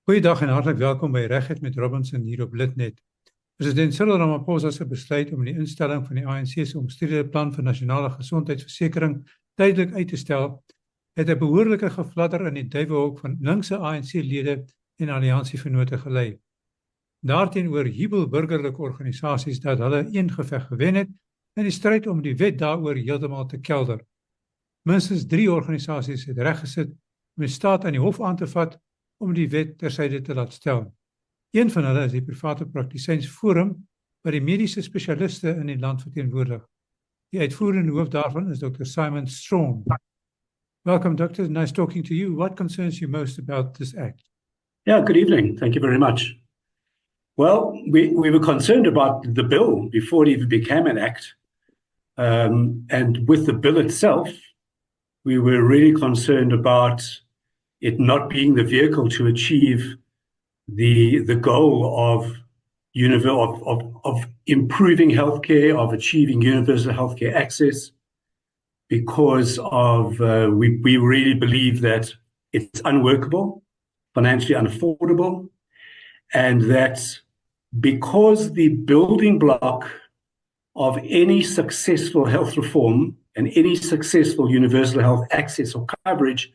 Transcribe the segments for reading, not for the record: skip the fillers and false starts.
Goeiedag en hartlik welkom by Regheid met Robinson hier op Litnet. President Cyril Ramaphosa se besluit om die instelling van die ANC se omstrede plan vir nasionale gesondheidsversekering tydelik uit te stel, het 'n behoorlike gefladder in die duiwelhok van linkse ANC-lede en alliansievennote gelei. Daarteenoor jubel burgerlike organisasies dat hulle een geveg gewen het en die stryd om die wet daaroor heeltemal te kelder. Minstens 3 organisasies het reggesit om die staat aan die hof aan te vat om die wet tersyde te laat stel. Een van hulle is die private praktisyns forum wat die mediese spesialiste in die land verteenwoordig. Die uitvoerende hoof daarvan is Dr. Simon Strachan. Welcome, Doctor. Nice talking to you. What concerns you most about this act? Yeah, good evening. Thank you very much. Well, we were concerned about the bill before it even became an act. And with the bill itself, we were really concerned about it not being the vehicle to achieve the goal of improving healthcare, of achieving universal healthcare access, because of we really believe that it's unworkable, financially unaffordable, and that because the building block of any successful health reform and any successful universal health access or coverage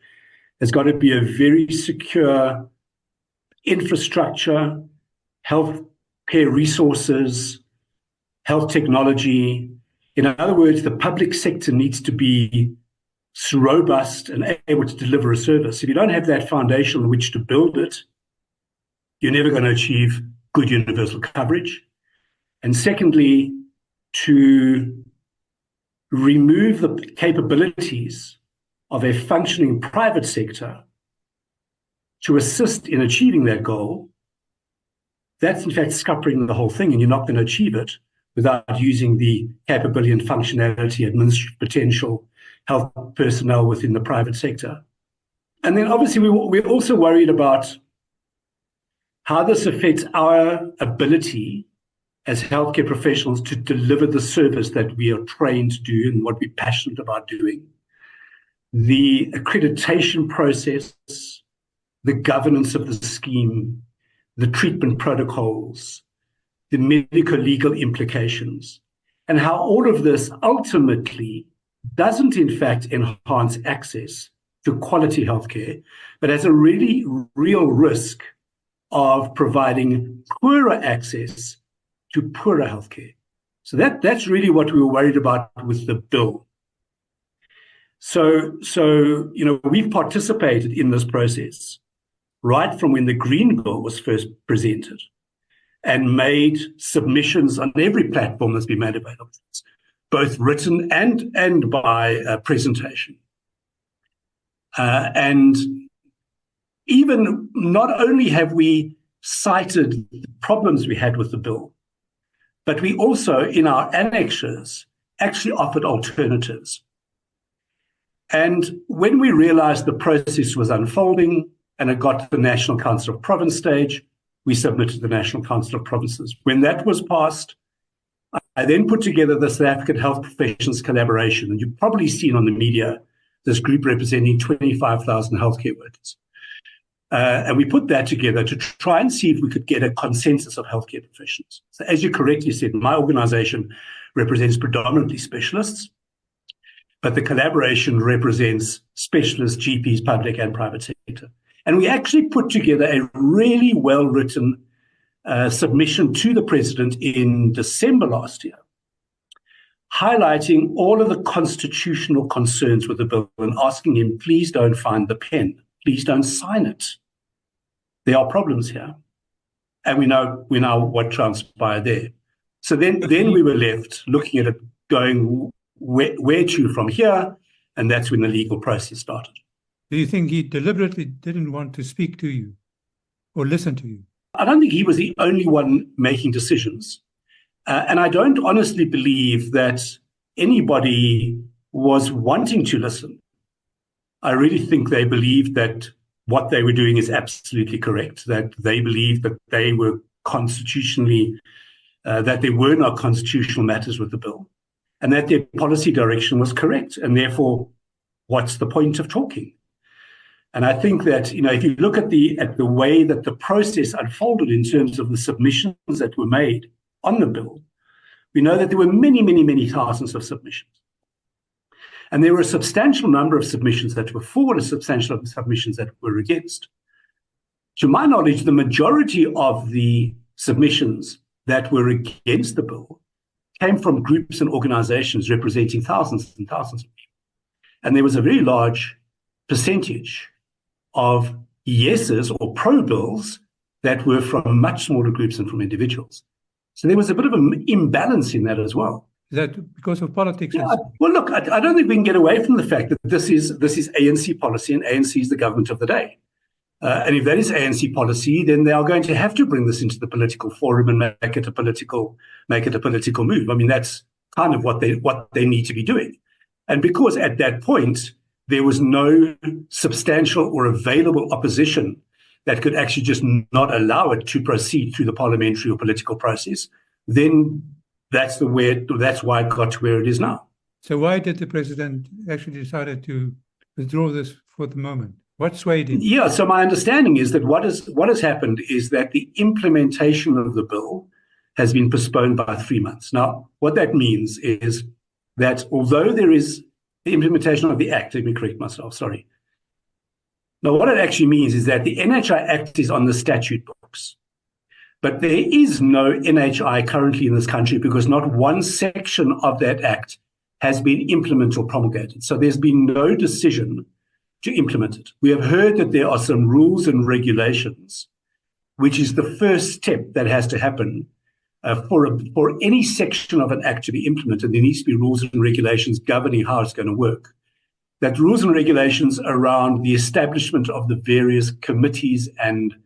has got to be a very secure infrastructure, health care resources, health technology. In other words, the public sector needs to be robust and able to deliver a service. If you don't have that foundation on which to build it, you're never going to achieve good universal coverage. And secondly, to remove the capabilities of a functioning private sector to assist in achieving that goal, that's in fact scuppering the whole thing, and you're not going to achieve it without using the capability and functionality, administrative potential, health personnel within the private sector. And then obviously we're also worried about how this affects our ability as healthcare professionals to deliver the service that we are trained to do and what we're passionate about doing. The accreditation process, the governance of the scheme, the treatment protocols, the medico-legal implications, and how all of this ultimately doesn't in fact enhance access to quality healthcare, but has a really real risk of providing poorer access to poorer healthcare. So that's really what we were worried about with the bill. So we've participated in this process right from when the Green Bill was first presented and made submissions on every platform that's been made available, both written and by presentation. And even not only have we cited the problems we had with the bill, but we also, in our annexures, actually offered alternatives. And when we realized the process was unfolding and it got to the National Council of Province stage, we submitted to the National Council of Provinces. When that was passed, I then put together the South African Health Professions Collaboration. And you've probably seen on the media this group representing 25,000 healthcare workers. And we put that together to try and see if we could get a consensus of healthcare professionals. So as you correctly said, my organization represents predominantly specialists, but the collaboration represents specialists, GPs, public and private sector. And we actually put together a really well-written submission to the president in December last year, highlighting all of the constitutional concerns with the bill and asking him, please don't find the pen. Please don't sign it. There are problems here. And we know what transpired there. So then we were left looking at it, going, where to from here? And that's when the legal process started. Do you think he deliberately didn't want to speak to you or listen to you? I don't think he was the only one making decisions. And I don't honestly believe that anybody was wanting to listen. I really think they believed that what they were doing is absolutely correct, that they believed that they were constitutionally, that there were no constitutional matters with the bill, and that their policy direction was correct. And therefore, what's the point of talking? And I think that, if you look at the way that the process unfolded in terms of the submissions that were made on the bill, we know that there were many, many, many thousands of submissions. And there were a substantial number of submissions that were for, a substantial submissions that were against. To my knowledge, the majority of the submissions that were against the bill came from groups and organizations representing thousands and thousands of people. And there was a very large percentage of yeses or pro bills that were from much smaller groups and from individuals. So there was a bit of an imbalance in that as well. Is that because of politics? Yeah, well, look, I don't think we can get away from the fact that this is ANC policy, and ANC is the government of the day. And if that is ANC policy, then they are going to have to bring this into the political forum and make it a political move. I mean, that's kind of what they need to be doing. And because at that point there was no substantial or available opposition that could actually just not allow it to proceed through the parliamentary or political process, then that's why it got to where it is now. So why did the president actually decide to withdraw this for the moment? What swayed him? Yeah, so my understanding is that what has happened is that the implementation of the bill has been postponed by 3 months. Now, what that means is that although there is the implementation of the Act, let me correct myself, sorry. Now, what it actually means is that the NHI Act is on the statute books. But there is no NHI currently in this country because not one section of that Act has been implemented or promulgated. So there's been no decision to implement it. We have heard that there are some rules and regulations, which is the first step that has to happen for any section of an Act to be implemented. There needs to be rules and regulations governing how it's going to work. That rules and regulations around the establishment of the various committees and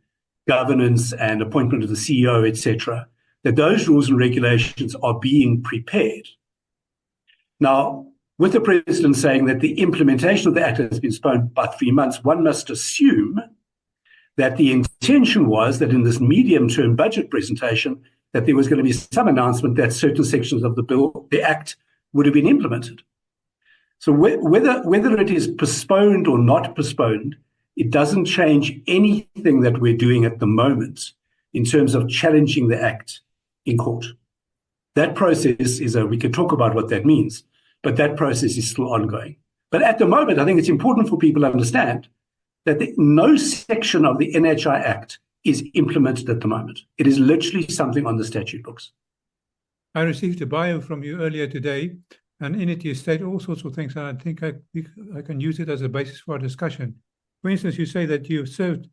governance and appointment of the CEO, etc., that those rules and regulations are being prepared. Now, with the president saying that the implementation of the Act has been postponed by 3 months, one must assume that the intention was that in this medium-term budget presentation, that there was going to be some announcement that certain sections of the bill, the Act, would have been implemented. So whether it is postponed or not postponed, it doesn't change anything that we're doing at the moment in terms of challenging the Act in court. That process we can talk about what that means, but that process is still ongoing. But at the moment, I think it's important for people to understand that no section of the NHI Act is implemented at the moment. It is literally something on the statute books. I received a bio from you earlier today, and in it you state all sorts of things, and I think I can use it as a basis for our discussion. For instance, you say that you've served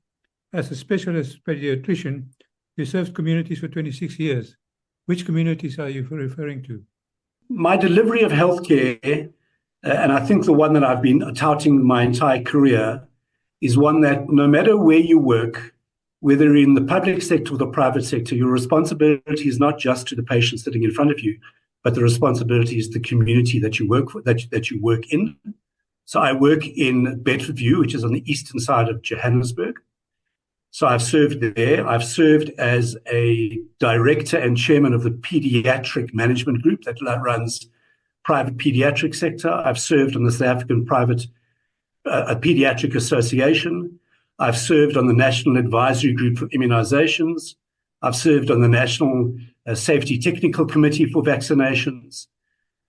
as a specialist paediatrician, you served communities for 26 years. Which communities are you referring to? My delivery of healthcare, and I think the one that I've been touting my entire career, is one that no matter where you work, whether in the public sector or the private sector, your responsibility is not just to the patient sitting in front of you, but the responsibility is the community that you work for, that you work in. So I work in Bedfordview, which is on the eastern side of Johannesburg. So I've served there. I've served as a director and chairman of the pediatric management group that runs private pediatric sector. I've served on the South African Private Pediatric Association. I've served on the National Advisory Group for Immunizations. I've served on the National Safety Technical Committee for Vaccinations.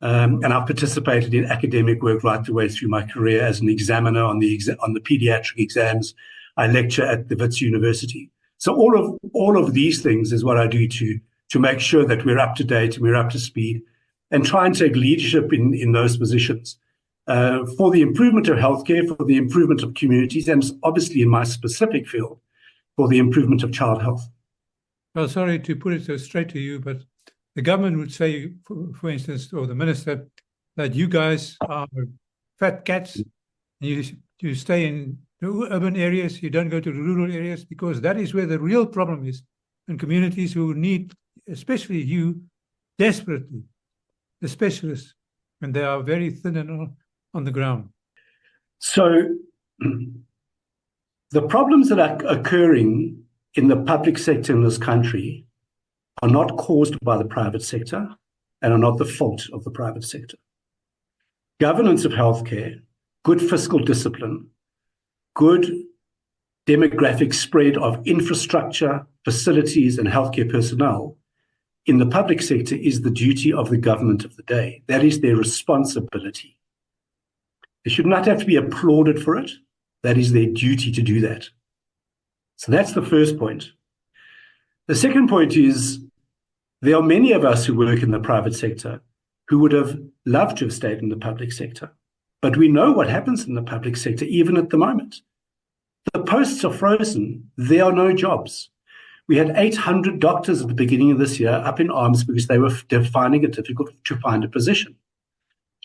And I've participated in academic work right the way through my career as an examiner on the pediatric exams. I lecture at the Wits University. So all of these things is what I do to make sure that we're up to date and we're up to speed and try and take leadership in those positions for the improvement of healthcare, for the improvement of communities, and obviously in my specific field, for the improvement of child health. Well, sorry to put it so straight to you, but the government would say, for instance, or the minister, that you guys are fat cats and you stay in the urban areas, you don't go to the rural areas, because that is where the real problem is. And communities who need, especially you, desperately, the specialists, and they are very thin and on the ground. So the problems that are occurring in the public sector in this country are not caused by the private sector and are not the fault of the private sector. Governance of healthcare, good fiscal discipline, good demographic spread of infrastructure, facilities, and healthcare personnel in the public sector is the duty of the government of the day. That is their responsibility. They should not have to be applauded for it. That is their duty to do that. So that's the first point. The second point is there are many of us who work in the private sector who would have loved to have stayed in the public sector. But we know what happens in the public sector, even at the moment. The posts are frozen. There are no jobs. We had 800 doctors at the beginning of this year up in arms because they were finding it difficult to find a position.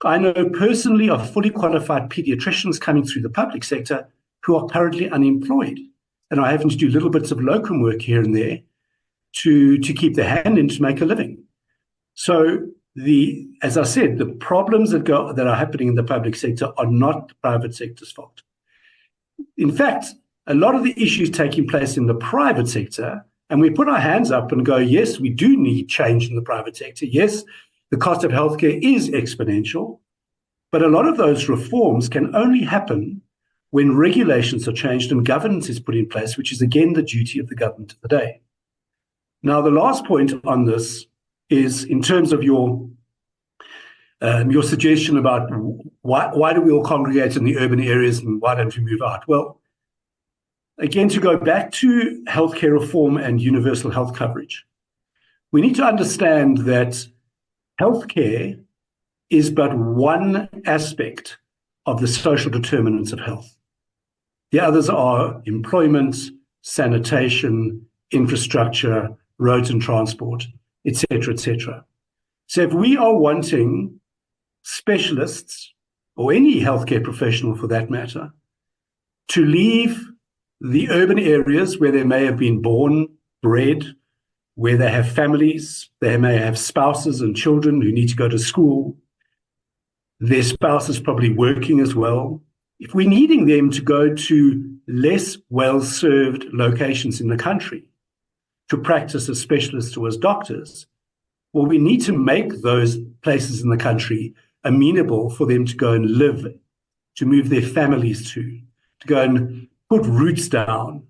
I know personally of fully qualified paediatricians coming through the public sector who are currently unemployed and are having to do little bits of locum work here and there to keep their hand in to make a living. So as I said, the problems that are happening in the public sector are not the private sector's fault. In fact, a lot of the issues taking place in the private sector, and we put our hands up and go, yes, we do need change in the private sector. Yes, the cost of healthcare is exponential, but a lot of those reforms can only happen when regulations are changed and governance is put in place, which is again the duty of the government of the day. Now, the last point on this is in terms of your suggestion about why do we all congregate in the urban areas and why don't we move out? Well, again, to go back to healthcare reform and universal health coverage, we need to understand that healthcare is but one aspect of the social determinants of health. The others are employment, sanitation, infrastructure, roads and transport, etc., etc. So if we are wanting specialists, or any healthcare professional for that matter, to leave the urban areas where they may have been born, bred, where they have families, they may have spouses and children who need to go to school, their spouse is probably working as well. If we're needing them to go to less well-served locations in the country to practice as specialists or as doctors, well, we need to make those places in the country amenable for them to go and live, to move their families to go and put roots down,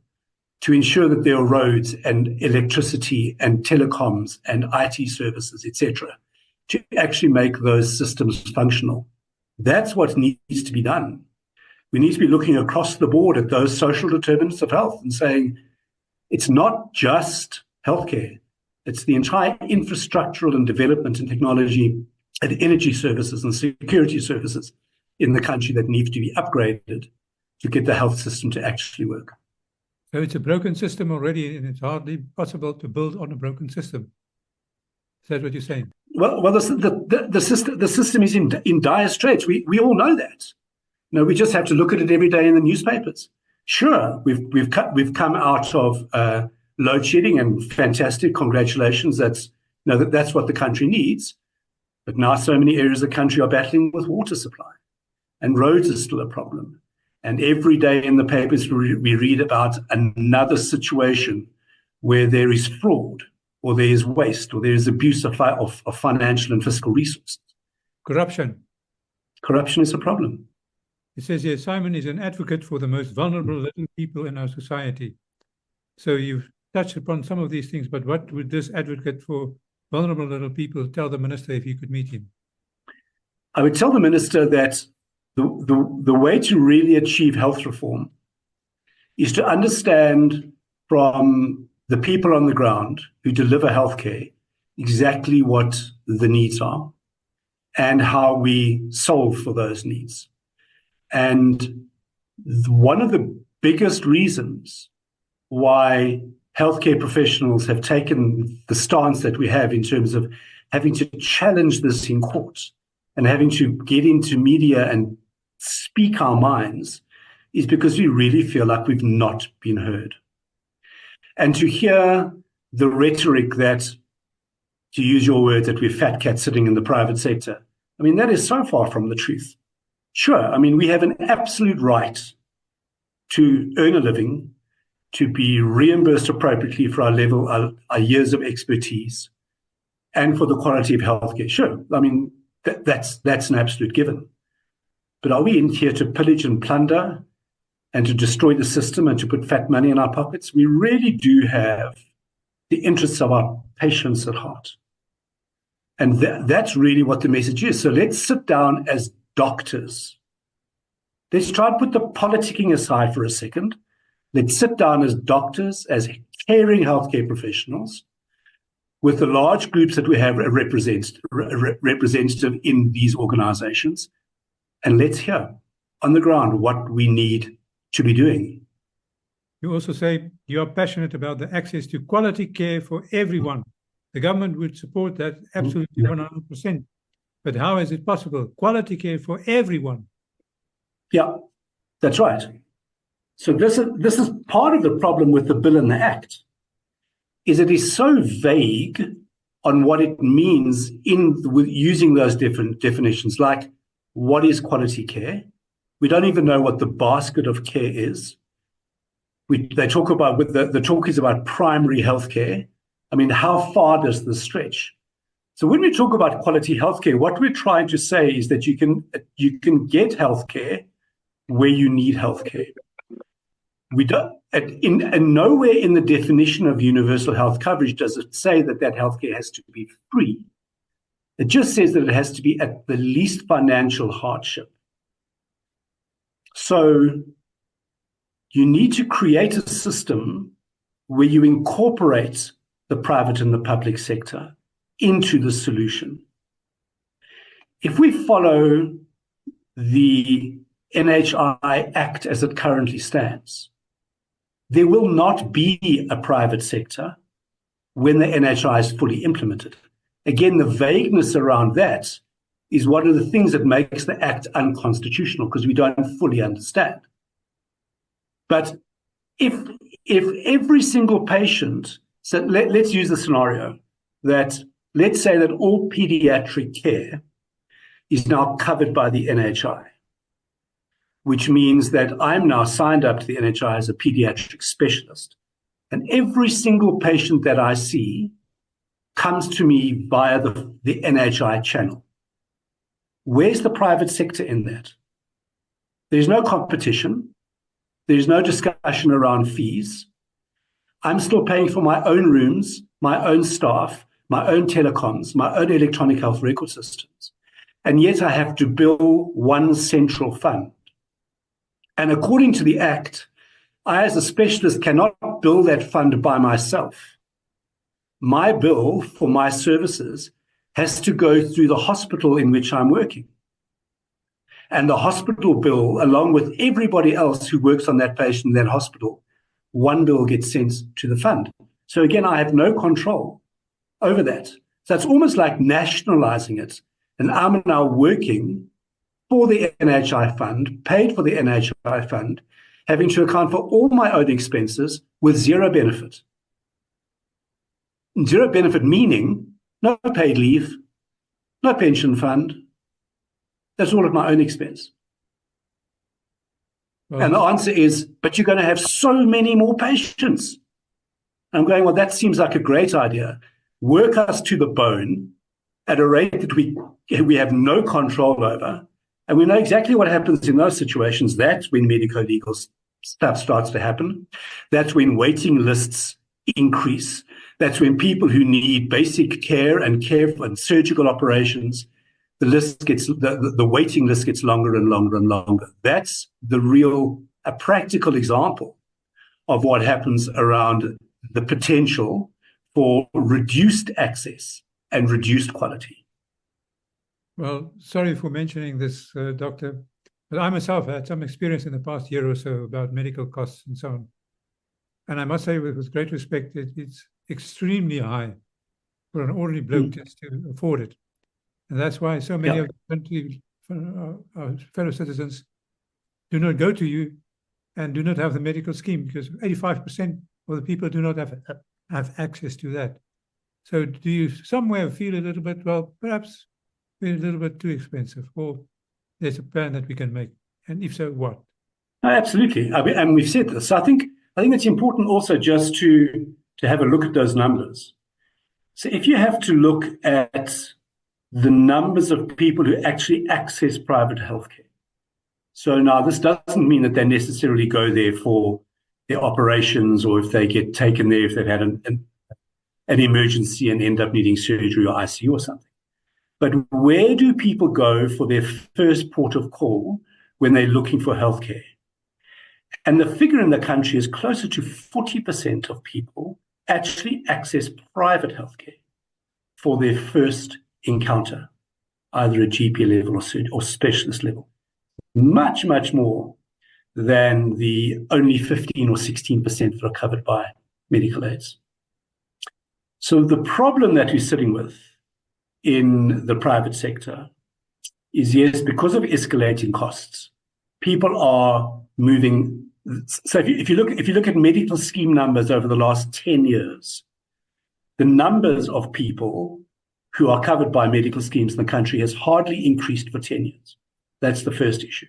to ensure that there are roads and electricity and telecoms and IT services, etc., to actually make those systems functional. That's what needs to be done. We need to be looking across the board at those social determinants of health and saying it's not just healthcare. It's the entire infrastructural and development and technology and energy services and security services in the country that need to be upgraded to get the health system to actually work. So it's a broken system already, and it's hardly possible to build on a broken system. Is that what you're saying? Well, the system is in dire straits. We all know that. You know, we just have to look at it every day in the newspapers. Sure, we've come out of load shedding, and fantastic, congratulations. That's what the country needs. But now so many areas of the country are battling with water supply, and roads are still a problem. And every day in the papers we read about another situation where there is fraud, or there is waste, or there is abuse of financial and fiscal resources. Corruption. Corruption is a problem. It says here, Simon is an advocate for the most vulnerable little people in our society. So you've touched upon some of these things, but what would this advocate for vulnerable little people tell the minister if you could meet him? I would tell the minister that the way to really achieve health reform is to understand from the people on the ground who deliver healthcare exactly what the needs are and how we solve for those needs. And one of the biggest reasons why healthcare professionals have taken the stance that we have in terms of having to challenge this in court and having to get into media and speak our minds is because we really feel like we've not been heard. And to hear the rhetoric that, to use your word, that we're fat cats sitting in the private sector, I mean, that is so far from the truth. Sure, I mean, we have an absolute right to earn a living, to be reimbursed appropriately for our years of expertise, and for the quality of healthcare. Sure, I mean, that's an absolute given. But are we in here to pillage and plunder and to destroy the system and to put fat money in our pockets. We really do have the interests of our patients at heart. And that's really what the message is. So let's sit down as doctors. Let's try and put the politicking aside for a second. Let's sit down as doctors, as caring healthcare professionals, with the large groups that we have represented in these organizations, and let's hear on the ground what we need to be doing. You also say you are passionate about the access to quality care for everyone. The government would support that absolutely 100%. But how is it possible? Quality care for everyone. Yeah, that's right. So this is part of the problem with the bill and the act, is it is so vague on what it means with using those different definitions, like what is quality care? We don't even know what the basket of care is. They talk about, the talk is about primary healthcare. I mean, how far does this stretch? So when we talk about quality healthcare, what we're trying to say is that you can get healthcare where you need healthcare. We don't, and nowhere in the definition of universal health coverage does it say that healthcare has to be free. It just says that it has to be at the least financial hardship. So you need to create a system where you incorporate the private and the public sector into the solution. If we follow the NHI Act as it currently stands, there will not be a private sector when the NHI is fully implemented. Again, the vagueness around that is one of the things that makes the Act unconstitutional, because we don't fully understand. But if every single patient, so let's use the scenario that, let's say that all pediatric care is now covered by the NHI, which means that I'm now signed up to the NHI as a pediatric specialist. And every single patient that I see comes to me via the NHI channel. Where's the private sector in that? There's no competition. There's no discussion around fees. I'm still paying for my own rooms, my own staff, my own telecoms, my own electronic health record systems. And yet I have to bill one central fund. And according to the Act, I as a specialist cannot bill that fund by myself. My bill for my services has to go through the hospital in which I'm working. And the hospital bill, along with everybody else who works on that patient in that hospital, one bill gets sent to the fund. So again, I have no control over that. So it's almost like nationalizing it. And I'm now working for the NHI fund, paid for the NHI fund, having to account for all my own expenses with zero benefit. Zero benefit meaning no paid leave, no pension fund. That's all at my own expense. Well, and the answer is, but you're going to have so many more patients. I'm going, well, that seems like a great idea. Work us to the bone at a rate that we have no control over. And we know exactly what happens in those situations. That's when medico-legal stuff starts to happen. That's when waiting lists increase. That's when people who need basic care and surgical operations, the waiting list gets longer and longer and longer. That's a practical example of what happens around the potential for reduced access and reduced quality. Well, sorry for mentioning this, Doctor, but I myself had some experience in the past year or so about medical costs and so on. And I must say with great respect, it's extremely high for an ordinary bloke just to afford it. And that's why so many of our fellow citizens do not go to you and do not have the medical scheme, because 85% of the people do not have access to that. So do you somewhere feel a little bit, well, perhaps we're a little bit too expensive, or there's a plan that we can make? And if so, what? Absolutely. And we've said this. I think it's important also just to have a look at those numbers. So if you have to look at the numbers of people who actually access private healthcare, So now this doesn't mean that they necessarily go there for their operations, or if they get taken there, if they've had an emergency and end up needing surgery or ICU or something. But where do people go for their first port of call when they're looking for healthcare? And the figure in the country is closer to 40% of people actually access private healthcare for their first encounter, either at GP level or specialist level. Much, much more than the only 15 or 16% that are covered by medical aids. So the problem that we're sitting with in the private sector is, yes, because of escalating costs, people are moving. So if you look at medical scheme numbers over the last 10 years, the numbers of people who are covered by medical schemes in the country has hardly increased for 10 years. That's the first issue.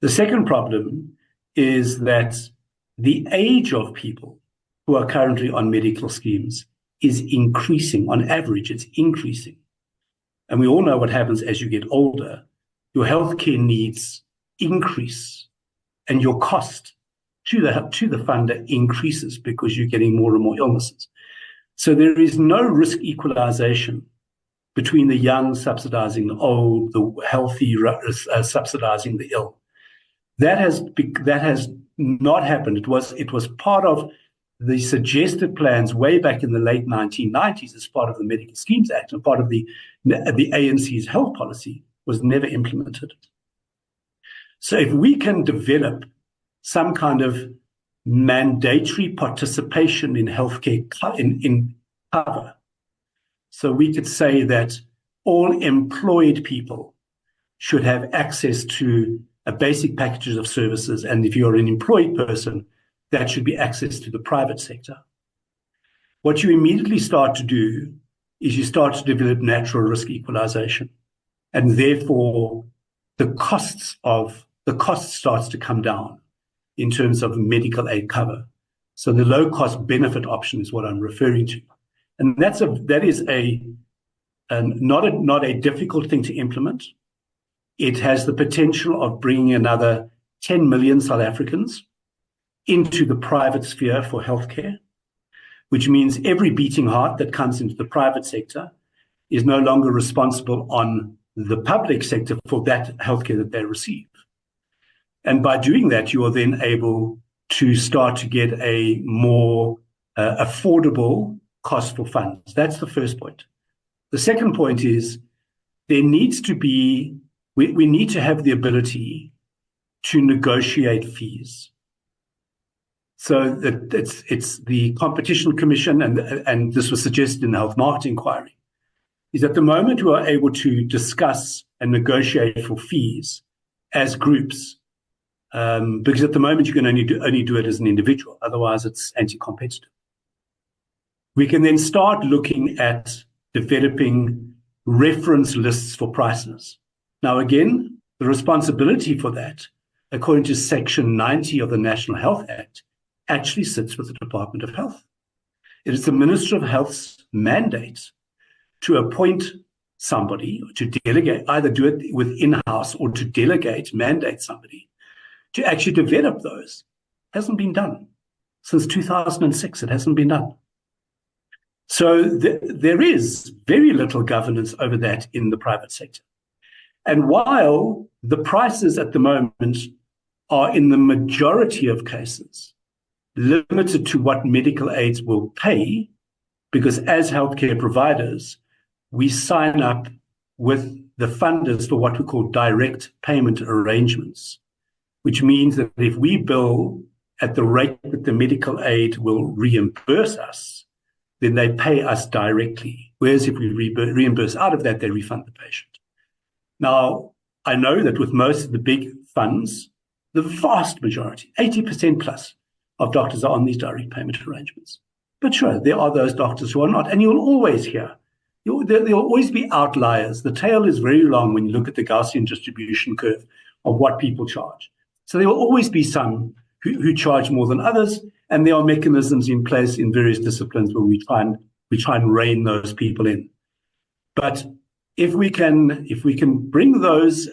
The second problem is that the age of people who are currently on medical schemes is increasing. On average, it's increasing. And we all know what happens as you get older. Your healthcare needs increase, and your cost to the funder increases because you're getting more and more illnesses. So there is no risk equalization between the young subsidizing the old, the healthy subsidizing the ill. That has not happened. It was part of the suggested plans way back in the late 1990s as part of the Medical Schemes Act, and part of the ANC's health policy was never implemented. So if we can develop some kind of mandatory participation in healthcare in cover, so we could say that all employed people should have access to a basic package of services, and if you're an employed person, that should be access to the private sector. What you immediately start to do is you start to develop natural risk equalization, and therefore the costs starts to come down in terms of medical aid cover. So the low cost benefit option is what I'm referring to, and that is not a difficult thing to implement. It has the potential of bringing another 10 million South Africans into the private sphere for healthcare, which means every beating heart that comes into the private sector is no longer responsible on the public sector for that healthcare that they receive. And by doing that, you are then able to start to get a more affordable cost for funds. That's the first point. The second point is there needs to be, we need to have the ability to negotiate fees. So that it's the Competition Commission, and this was suggested in the Health Market Inquiry, is at the moment we are able to discuss and negotiate for fees as groups, because at the moment you can only do it as an individual, otherwise it's anti-competitive. We can then start looking at developing reference lists for prices. Now again, the responsibility for that, according to Section 90 of the National Health Act, actually sits with the Department of Health. It is the Minister of Health's mandate to appoint somebody, to delegate, either do it with in-house or to mandate somebody to actually develop those. It hasn't been done. Since 2006, it hasn't been done. So there is very little governance over that in the private sector. And while the prices at the moment are, in the majority of cases, limited to what medical aids will pay, because as healthcare providers, we sign up with the funders for what we call direct payment arrangements, which means that if we bill at the rate that the medical aid will reimburse us, then they pay us directly. Whereas if we reimburse out of that, they refund the patient. Now, I know that with most of the big funds, the vast majority, 80% plus of doctors are on these direct payment arrangements. But sure, there are those doctors who are not, and you'll always hear, there will always be outliers. The tail is very long when you look at the Gaussian distribution curve of what people charge. So there will always be some who charge more than others, and there are mechanisms in place in various disciplines where we try and rein those people in. But if we can bring those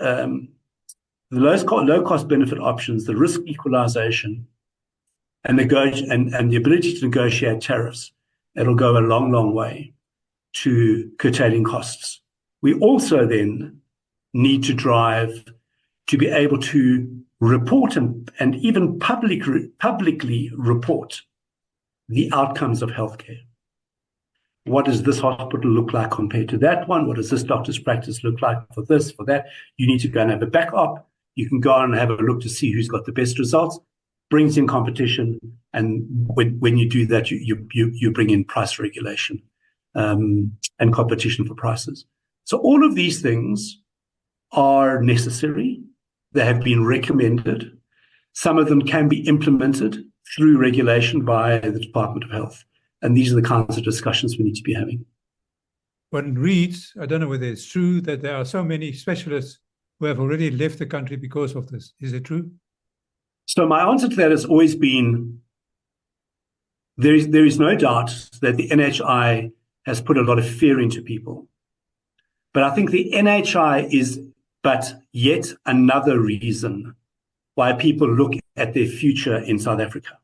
the low cost benefit options, the risk equalization, and the ability to negotiate tariffs, it'll go a long, long way to curtailing costs. We also then need to drive to be able to report and even publicly report the outcomes of healthcare. What does this hospital look like compared to that one? What does this doctor's practice look like for this, for that? You need to go and have a backup. You can go on and have a look to see who's got the best results, brings in competition, and when you do that, you bring in price regulation and competition for prices. So all of these things are necessary. They have been recommended. Some of them can be implemented through regulation by the Department of Health. And these are the kinds of discussions we need to be having. One reads, I don't know whether it's true, that there are so many specialists who have already left the country because of this. Is it true? So my answer to that has always been, there is no doubt that the NHI has put a lot of fear into people. But I think the NHI is but yet another reason why people look at their future in South Africa.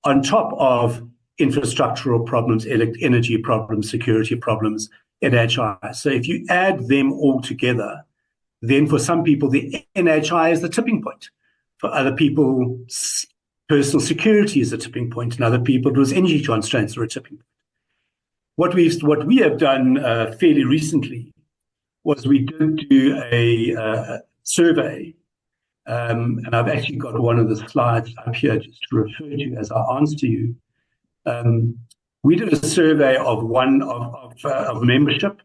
On top of infrastructural problems, energy problems, security problems, NHI. So if you add them all together, then for some people, the NHI is the tipping point. For other people, personal security is a tipping point. And other people, it was energy constraints are a tipping point. What we have done fairly recently was we did do a survey, and I've actually got one of the slides up here just to refer to as I answer you. We did a survey of membership.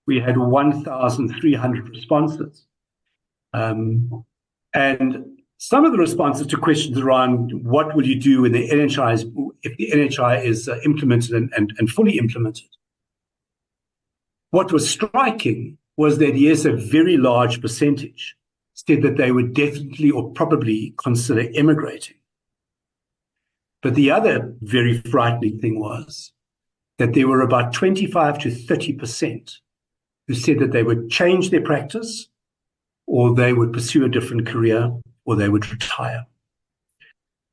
We had 1,300 responses. And some of the responses to questions around what will you do when the if the NHI is implemented and fully implemented. What was striking was that, yes, a very large percentage said that they would definitely or probably consider emigrating. But the other very frightening thing was that there were about 25 to 30% who said that they would change their practice, or they would pursue a different career, or they would retire.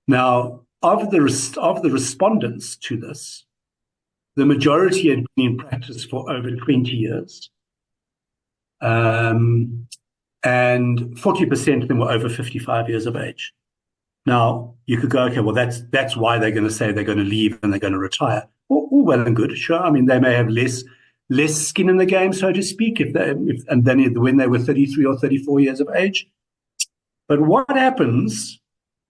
Now, of the respondents to this, the majority had been in practice for over 20 years. And 40% of them were over 55 years of age. Now, you could go, okay, well, that's why they're going to say they're going to leave and they're going to retire. All well and good, sure. I mean, they may have less skin in the game, so to speak, and then when they were 33 or 34 years of age. But what happens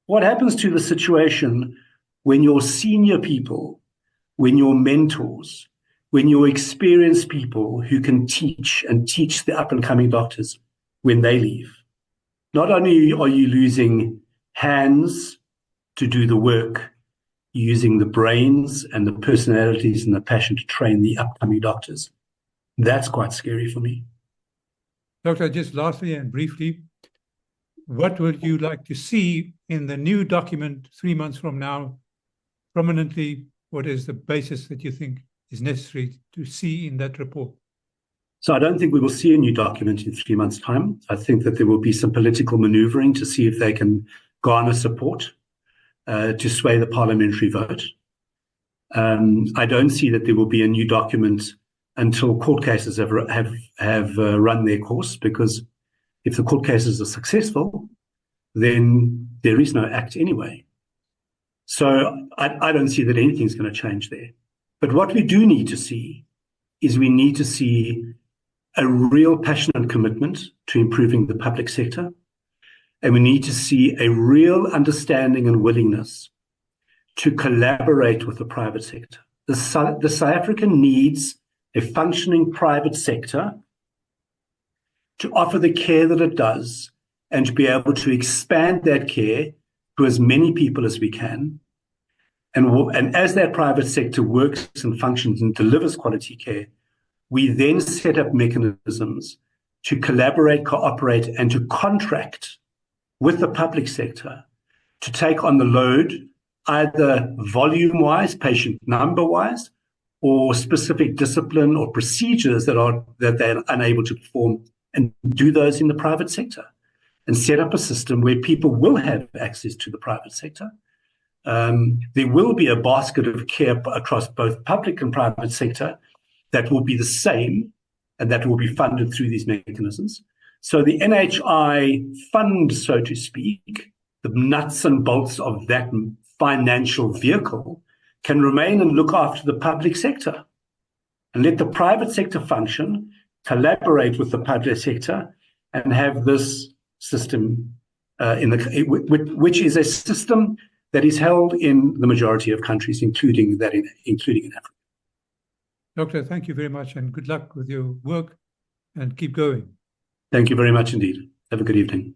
to the situation when your senior people, when your mentors, when your experienced people who can teach the up-and-coming doctors, when they leave? Not only are you losing hands to do the work, you're using the brains and the personalities and the passion to train the upcoming doctors. That's quite scary for me. Doctor, just lastly and briefly, what would you like to see in the new document 3 months from now? Prominently, what is the basis that you think is necessary to see in that report? So I don't think we will see a new document in 3 months' time. I think that there will be some political maneuvering to see if they can garner support to sway the parliamentary vote. I don't see that there will be a new document until court cases have run their course, because if the court cases are successful, then there is no act anyway. So I don't see that anything's going to change there. But what we do need to see is we need to see a real passionate commitment to improving the public sector. And we need to see a real understanding and willingness to collaborate with the private sector. The South Africa needs a functioning private sector to offer the care that it does and to be able to expand that care to as many people as we can. And as that private sector works and functions and delivers quality care, we then set up mechanisms to collaborate, cooperate, and to contract with the public sector to take on the load, either volume-wise, patient number-wise, or specific discipline or procedures that they're unable to perform, and do those in the private sector. and set up a system where people will have access to the private sector. There will be a basket of care across both public and private sector that will be the same and that will be funded through these mechanisms. So the NHI fund, so to speak, the nuts and bolts of that financial vehicle, can remain and look after the public sector and let the private sector function, collaborate with the public sector, and have this system which is a system that is held in the majority of countries, including in Africa. Doctor, thank you very much, and good luck with your work, and keep going. Thank you very much indeed. Have a good evening.